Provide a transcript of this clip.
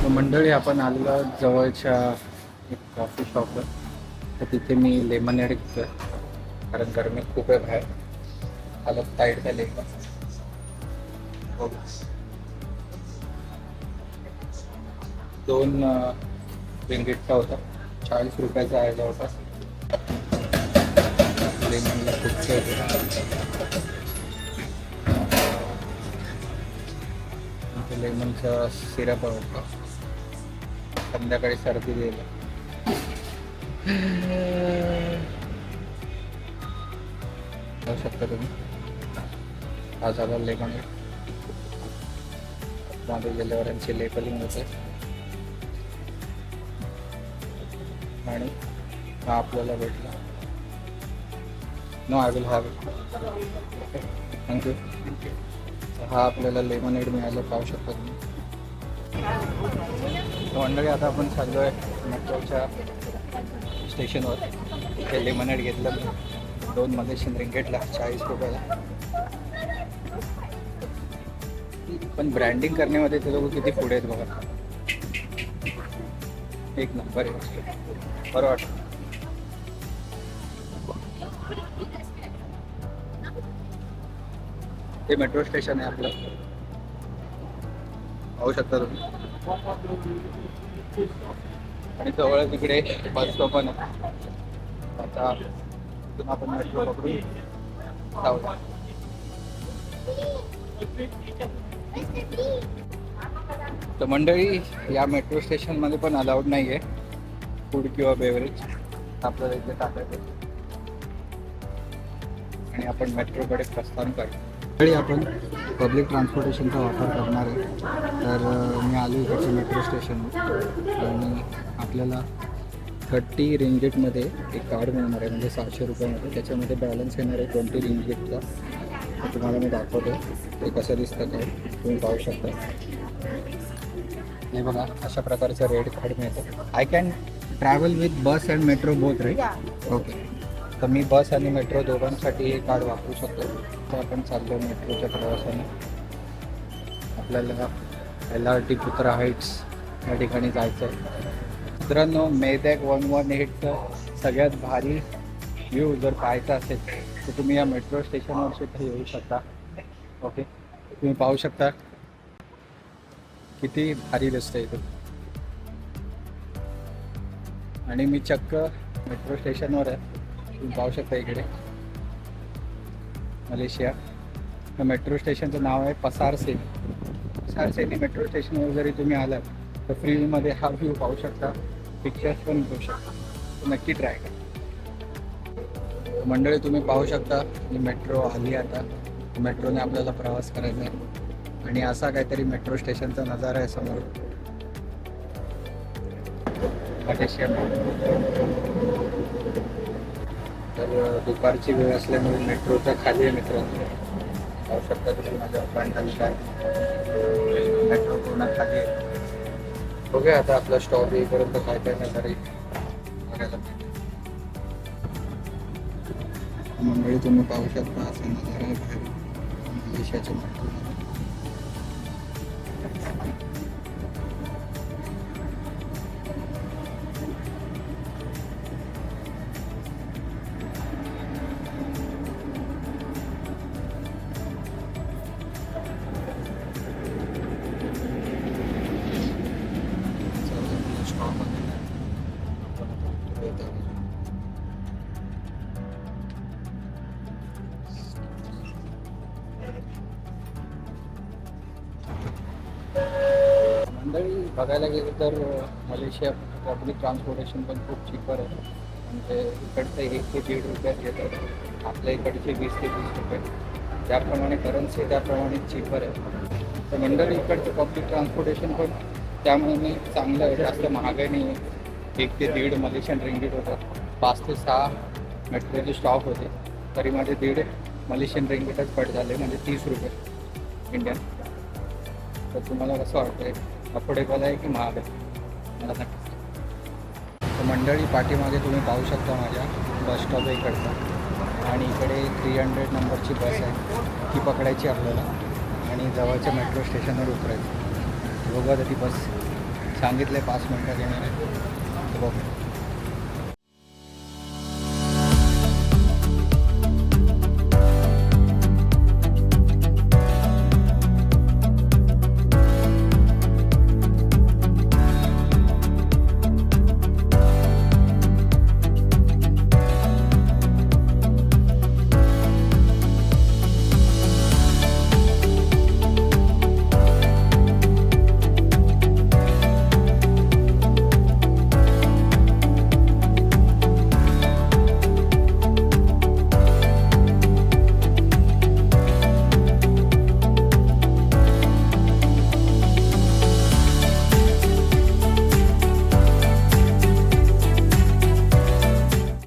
मंडळी आपण आलेलो जवळच्या एक कॉफी शॉपवर. तर तिथे मी लेमनेड घेतोय कारण गरमी खूप आहे बाहेर. हालत टाईट झाली एकदम. दोन रिंगीटचा होता, 40 रुपयाचा आहे जवळपास. लेमनला खूपचे होते, लेमनचा सिरप होता. संध्याकाळी सर्दी दिली. पाहू शकता तुम्ही, हा झाला लेमनेड. मध्ये गेल्यावर यांची लेबलिंग होते आणि हा आपल्याला भेटला. No, I will have it. Thank you. हा आपल्याला लेमनेड मिळालं, पाहू शकता तुम्ही. मंडळी आता आपण चाललो आहे मेट्रोच्या स्टेशनवर. ते लेमनेड घेतलं मी 2 मलेशियन रिंगेटला 40 रुपयाला. पण ब्रँडिंग करण्यामध्ये ते लोक किती पुढे आहेत बघा. एक नंबर आहे, बरं वाटतं. हे मेट्रो स्टेशन आहे आपलं, पाहू शकता तुम्ही. आणि जवळ तिकडे बस स्टॉप पण आहे. आता इथून आपण मेट्रो पकडून जाऊया. तर मंडळी, या मेट्रो स्टेशनमध्ये पण अलाउड नाही आहे फूड किंवा बेवरेज. आपल्याला इथे टाकायचं आणि आपण मेट्रोकडे प्रस्थान करू. तरी आपण पब्लिक ट्रान्सपोर्टेशनचा वापर करणार आहे. तर मी आलो इकडच्या मेट्रो स्टेशनवर आणि आपल्याला 30 रिंगेटमध्ये एक कार्ड मिळणार आहे, म्हणजे 700 रुपयामध्ये. त्याच्यामध्ये बॅलन्स येणार आहे 20 रिंगेटचा. तुम्हाला मी दाखवतो ते कसं दिसतं काय, तुम्ही पाहू शकता. हे बघा, अशा प्रकारचं रेड कार्ड मिळतं. I can travel with bus and metro both, right? Okay. तर मी बस आणि मेट्रो दोघांसाठी हे कार्ड वापरू शकतो. तर आपण चाललो मेट्रोच्या प्रवासाने. आपल्याला LRT पुत्रा हाईट्स या ठिकाणी जायचं आहे. मित्रांनो, मेदॅक 118चं सगळ्यात भारी व्ह्यू जर पाहायचा असेल तर तुम्ही या मेट्रो स्टेशनवर सुद्धा येऊ शकता. ओके, तुम्ही पाहू शकता किती भारी दिसतं इथून. आणि मी चक्क मेट्रो स्टेशनवर आहे, तुम्ही पाहू शकता इकडे मलेशिया. तर मेट्रो स्टेशनचं नाव आहे पसार सेनी. मेट्रो स्टेशनवर जरी तुम्ही आलात तर फ्रीमध्ये हा व्ह्यू पाहू शकता, पिक्चर्स पण घेऊ शकता. तर नक्की ट्राय करा. मंडळी, तुम्ही पाहू शकता की मेट्रो आली. आता मेट्रोने आपल्याला प्रवास करायचा आहे आणि असा काहीतरी मेट्रो स्टेशनचा नजारा आहे समोर मलेशिया. तर दुपारची वेळ असल्यामुळे मेट्रोच्या खाली आहे मित्रांनो, पाहू शकता तुम्ही माझ्या फ्रंट काय. मेट्रो पूर्ण खाली आहे. बघूया आता आपला स्टॉप येईपर्यंत काय काय नजारा बघायला मिळते. मंडळी, तुम्ही पाहू शकता असा नजारा आहे बाहेर मलेशियाच्या मेट्रो. मंडळी, बघायला गेलं तर मलेशिया पब्लिक ट्रान्सपोर्टेशन पण खूप चिपर आहे. म्हणजे इकडचं 1 ते 1.5 रुपयात घेतात, आपल्या इकडचे 20 ते 30 रुपये. ज्याप्रमाणे करन्सी त्याप्रमाणे चिपर आहे. तर मंडळी, इकडचं पब्लिक ट्रान्सपोर्टेशन पण त्यामुळे चांगलं आहे, जास्त महागाई नाही आहे. 1 ते 1.5 मलेशियन रिंगीट होतात. 5 ते 6 मेट्रोचे स्टॉप होते, तरी माझे 1.5 मलेशियन रिंगीटच कट झाले, म्हणजे 30 रुपये इंडियन. तर तुम्हाला कसं वाटतं आहे, अफोर्डेबल आहे की महाग आहे? मला नक्की. तर मंडळी, पाठीमागे तुम्ही पाहू शकता माझ्या बस स्टॉप इकडचा, आणि इकडे 300 नंबरची बस आहे, ती पकडायची आपल्याला आणि जवळच्या मेट्रो स्टेशनवर उतरायचं. बघा ती बस सांगितले 5 मिनटं घेणार आहे. बघ